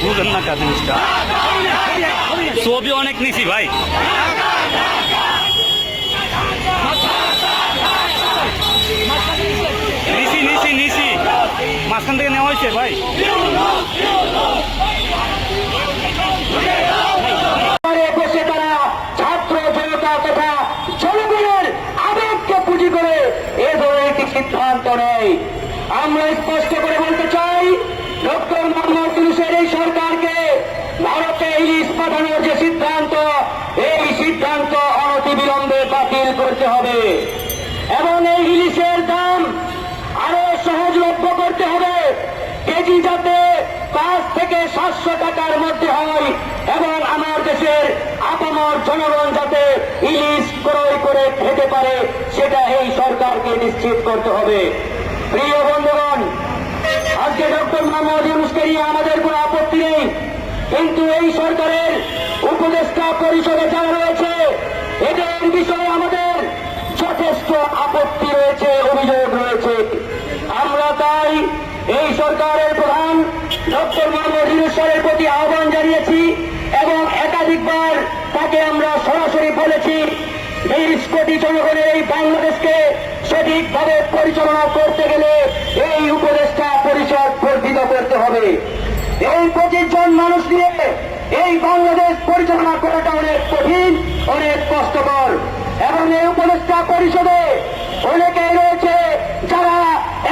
বুঝেন না কা জিনিসটা, ছবি অনেক নিছি ভাই। নিছি মাঝখান থেকে নেওয়া হয়েছে ভাই। বসে তারা ছাত্র জনতা তথা জনগণের আবেগকে পুঁজি করে এ ধরনের একটি সিদ্ধান্ত নেয়। আমরা স্পষ্ট করে বলতে চাই, ডক্টর মোহাম্মদ ইউনূসের এই সরকারকে ভারতে ইলিশ পাঠানোর যে সিদ্ধান্ত, এই সিদ্ধান্ত অনতিবিলম্বে বাতিল করতে হবে এবং এই ইলিশের দাম আরো সহজলভ্য করতে হবে। কেজি যাতে 5 থেকে 700 টাকার মধ্যে হয় এবং আমার দেশের আপামর জনগণ যাতে ইলিশ ক্রয় করে খেতে পারে, সেটা এই সরকারকে নিশ্চিত করতে হবে। প্রিয় বন্ধুগণ, আজকে ডক্টর মোহাম্মদ ইউনূসকে নিয়ে আমাদের কোনো আপত্তি নেই, কিন্তু এই সরকারের উপদেষ্টা পরিষদে যারা রয়েছে এদের বিষয়ে আমাদের যথেষ্ট আপত্তি রয়েছে, অভিযোগ রয়েছে। আমরা তাই এই সরকারের প্রধান ডক্টর মোহাম্মদ ইউনূসের প্রতি আহ্বান জানিয়েছি এবং একাধিকবার তাকে আমরা সরাসরি বলেছি, 20 কোটি জনগণের এই বাংলাদেশকে সঠিকভাবে পরিচালনা করতে গেলে এই উপদেষ্টা পরিষদ বর্ধিত করতে হবে। এই 25 জন মানুষ নিয়ে এই বাংলাদেশ পরিচালনা করাটা অনেক কঠিন, অনেক কষ্টকর এবং এই উপদেষ্টা পরিষদে অনেকেই রয়েছে যারা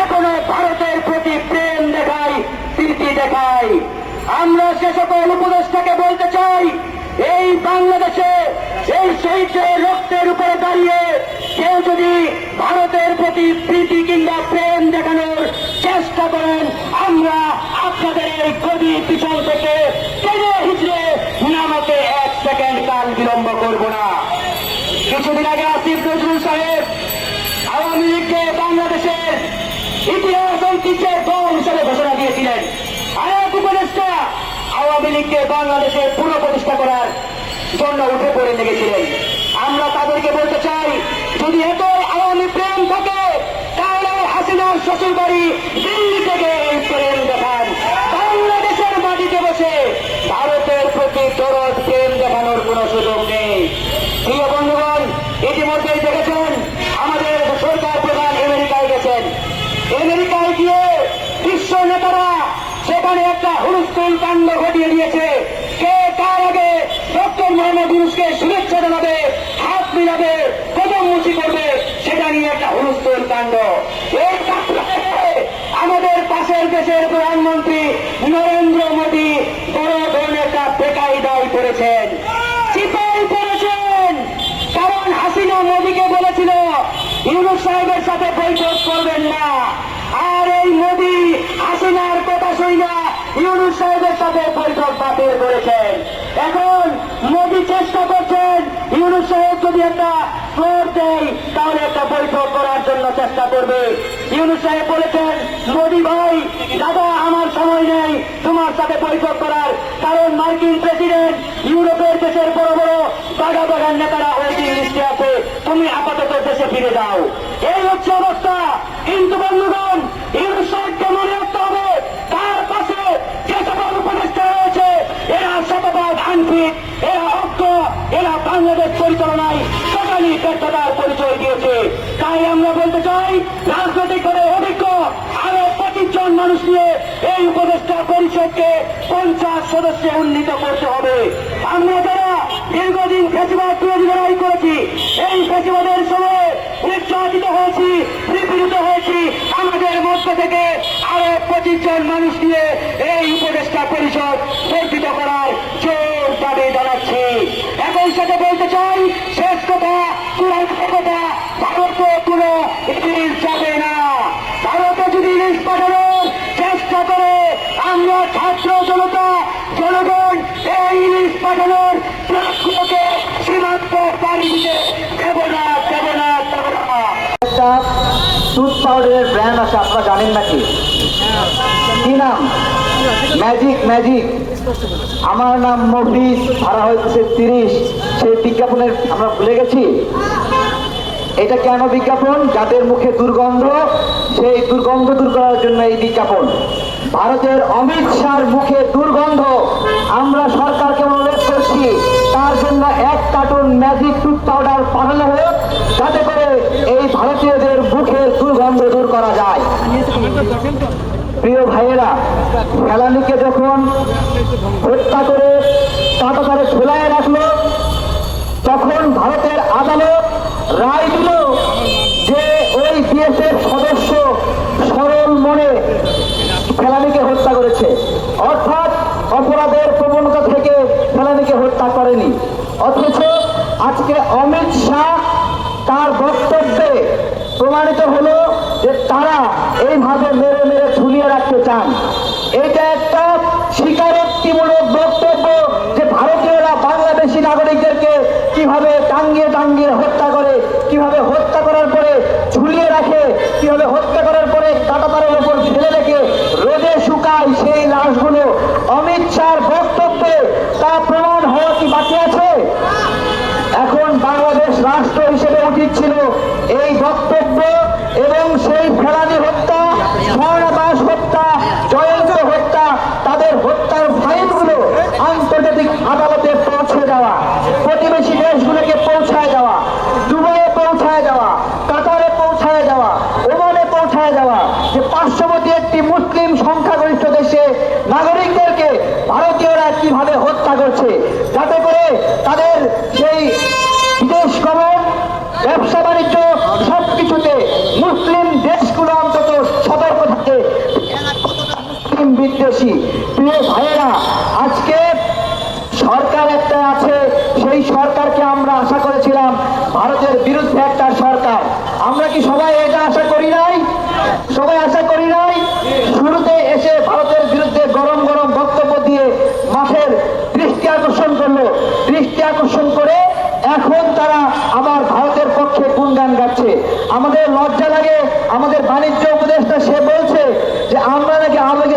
এখনো ভারতের প্রতি প্রেম দেখায়, প্রীতি দেখায়। আমরা সে সকল উপদেষ্টাকে বলতে চাই, এই বাংলাদেশে এই শহীদদের রক্তের উপরে দাঁড়িয়ে কেউ যদি ভারতের প্রতি প্রীতি কিংবা প্রেম দেখানোর চেষ্টা করেন, আমরা আপনাদের এই গদির পিছন থেকে টেনে হিচড়ে নামাতে 1 সেকেন্ড কাল বিলম্ব করব না। কিছুদিন আগে আসিফ নজরুল সাহেব আওয়ামী লীগকে বাংলাদেশের ইতিহাস ঐতিহ্যের দল হিসেবে ঘোষণা দিয়েছিলেন। আরেক উপদেষ্টা আওয়ামী লীগকে বাংলাদেশের পুনঃপ্রতিষ্ঠা করার জন্য উঠে পড়ে লেগেছিলেন। আমরা তাদেরকে বলতে চাই, যদি এত আওয়ামী প্রেম থাকে তাহলে হাসিনার শ্বশুর বাড়ি দিল্লি থেকে এই প্রেম দেখান। বাংলাদেশের মাটিতে বসে ভারতের প্রতি দরদ প্রেম দেখানোর কোন সুযোগ নেই। প্রিয় বন্ধুগণ, ইতিমধ্যেই দেখেছেন আমাদের সরকার প্রধান আমেরিকায় গেছেন। আমেরিকায় গিয়ে বিশ্ব নেতারা সেখানে একটা হুলস্থুল কাণ্ড ঘটিয়ে দিয়েছে। কে কার আগে ডক্টর মোহাম্মদ ইউনূসকে শুভেচ্ছা জানাবে, হাত মিলাবে, কদমমুচি করবে, সেটা নিয়ে একটা হুলস্থুল কাণ্ড। এই আমাদের পাশের দেশের প্রধানমন্ত্রী নরেন্দ্র মোদী বড় ধরনের একটা বেকায়দায় পড়েছেন, চিপায় পড়েছেন। কারণ হাসিনা মোদীকে বলেছিল ইউনূস সাহেবের সাথে বৈঠক করবেন না, আর এই মোদী হাসিনার কথা শুনে ইউনূস সাহেবের সাথে বৈঠক বাতিল করেছেন। এখন মোদী চেষ্টা করছেন ইউনূস সাহেব যদি একটা ফ্লোর দেয় তাহলে একটা বৈঠক করার জন্য চেষ্টা করবে। ইউনূস সাহেব বলেছেন, মোদী ভাই দাদা আমার সময় নেই তোমার সাথে বৈঠক করার, কারণ মার্কিন প্রেসিডেন্ট ইউরোপের দেশের বড় বড় বাঘা বাগান নেতারা ওয়েটিং লিস্টে আছে, তুমি আপাতত দেশে ফিরে যাও। এই হচ্ছে অবস্থা। কিন্তু বন্ধুগণ, ইউনূস সাহেবকে মনে রাখতে হবে তার পাশে যে সকল উপদেষ্টা রয়েছে এরা শতভাগ আনফিট, এরা অজ্ঞ, এরা বাংলাদেশ পরিচালনায় টোটালি ব্যর্থতার পরিচয় দিয়েছে। তাই আমরা বলতে চাই, রাজনৈতিকভাবে অভিজ্ঞ আরো 25 জন মানুষ নিয়ে এই উপদেষ্টা পরিষদকে 50 সদস্যে উন্নীত করতে হবে। আমরা যারা দীর্ঘদিন ফ্যাসিবাদ বিরোধী লড়াই করেছি, এই ফ্যাসিবাদের সময়ে নির্যাতিত হয়েছি, নিপীড়িত হয়েছি, থেকে আরো 25 জন মানুষ নিয়ে এই উপদেষ্টা পরিষদ গঠিত করার জোর দাবি জানাচ্ছি। একই সাথে বলতে চাই, শেষ কথা, চূড়ান্ত কথা, ভারতে কোনো ইলিশ যাবে না। ভারতে যদি ইলিশ পাঠানোর চেষ্টা করে, আমরা ছাত্র জনতা জনগণ এই ইলিশ পাঠানোর ট্রাকগুলোকে সীমান্ত পাড়ি দিতে দেব না, দেব না, দেব না। একটা টুথ পাউডারের ব্র্যান্ড আছে, আপনারা জানেন নাকি? কি নাম? ম্যাজিক। ম্যাজিক। আমার নাম মফিজ, ভাড়া হয়েছে 30। সেই বিজ্ঞাপনের আমরা ভুলে গেছি। এটা কেন বিজ্ঞাপন? যাদের মুখে দুর্গন্ধ, সেই দুর্গন্ধ দূর করার জন্য এই বিজ্ঞাপন। ভারতের অমিত শাহর মুখে দুর্গন্ধ, আমরা সরকারকে অনুরোধ করছি তার জন্য 1 কার্টুন ম্যাজিক টুথ পাউডার পাঠানো হোক, যাতে করে এই ভারতীয়দের মুখের দুর্গন্ধ দূর করা যায়। প্রিয় ভাইয়েরা, ফেলানীকে যখন হত্যা করে কাঁটাতারে ঝুলায় রাখলো, তখন ভারতের আদালত রায় দিল যে ওই বিএসএফ সদস্য সরল মনে ফেলানীকে হত্যা করেছে, অর্থাৎ অপরাধের প্রবণতা থেকে ফেলানীকে হত্যা করেনি। অথচ আজকে অমিত শাহ তার বক্তব্যে প্রমাণিত হলো যে তারা এইভাবে মেরে মেরে ঝুলিয়ে রাখতে চান। এটা একটা স্বীকারোক্তিমূলক বক্তব্য যে ভারতীয়রা বাংলাদেশি নাগরিকদেরকে কিভাবে টাঙ্গিয়ে টাঙ্গিয়ে হত্যা করে, কিভাবে হত্যা করার পরে ঝুলিয়ে রাখে, কিভাবে হত্যা করার পরে কাঁটাতারের উপর ফেলে রেখে রোদে শুকায় সেই লাশগুলো। অমিত শাহর বক্তব্যে তা প্রমাণ হওয়া কি বাকি আছে? এখন বাংলাদেশ রাষ্ট্র হিসেবে উচিত ছিল এই বক্তব্য এবং সেই ফেলানী হত্যা, স্বর্ণবাস হত্যা, জয়ন্ত হত্যা, তাদের হত্যার ফাইলগুলো আন্তর্জাতিক আদালতে পৌঁছে দেওয়া, প্রতিবেশী দেশগুলোকে পৌঁছায় দেওয়া, দুবাইয়ে পৌঁছায় দেওয়া, কাতারে পৌঁছায় দেওয়া, ওমানে পৌঁছায় দেওয়া, যে পার্শ্ববর্তী একটি মুসলিম সংখ্যাগরিষ্ঠ দেশে নাগরিকদেরকে ভারতীয়রা কিভাবে হত্যা করছে, যাতে করে তাদের সেই বিদেশ গমন, ব্যবসা বাণিজ্য সবকিছুতে মুসলিম দেশগুলো অন্তত সতর্ক থাকে। বিদ্বেষী প্রিয় ভাইয়েরা, আজকে সরকার একটা আছে, সেই সরকারকে আমরা আশা করেছিলাম ভারতের বিরুদ্ধে একটা সরকার। আমরা কি সবাই এটা আশা করি নাই? সবাই আশা করি নাই? শুরুতে এসে ভারতের বিরুদ্ধে গরম গরম বক্তব্য দিয়ে মাঠের দৃষ্টি আকর্ষণ করলো, দৃষ্টি আকর্ষণ করে এখন তারা আবার ভারতের পক্ষে গুণগান গাচ্ছে। আমাদের লজ্জা লাগে। আমাদের বাণিজ্য উপদেষ্টা সে বলছে যে আমরা নাকি আবেগে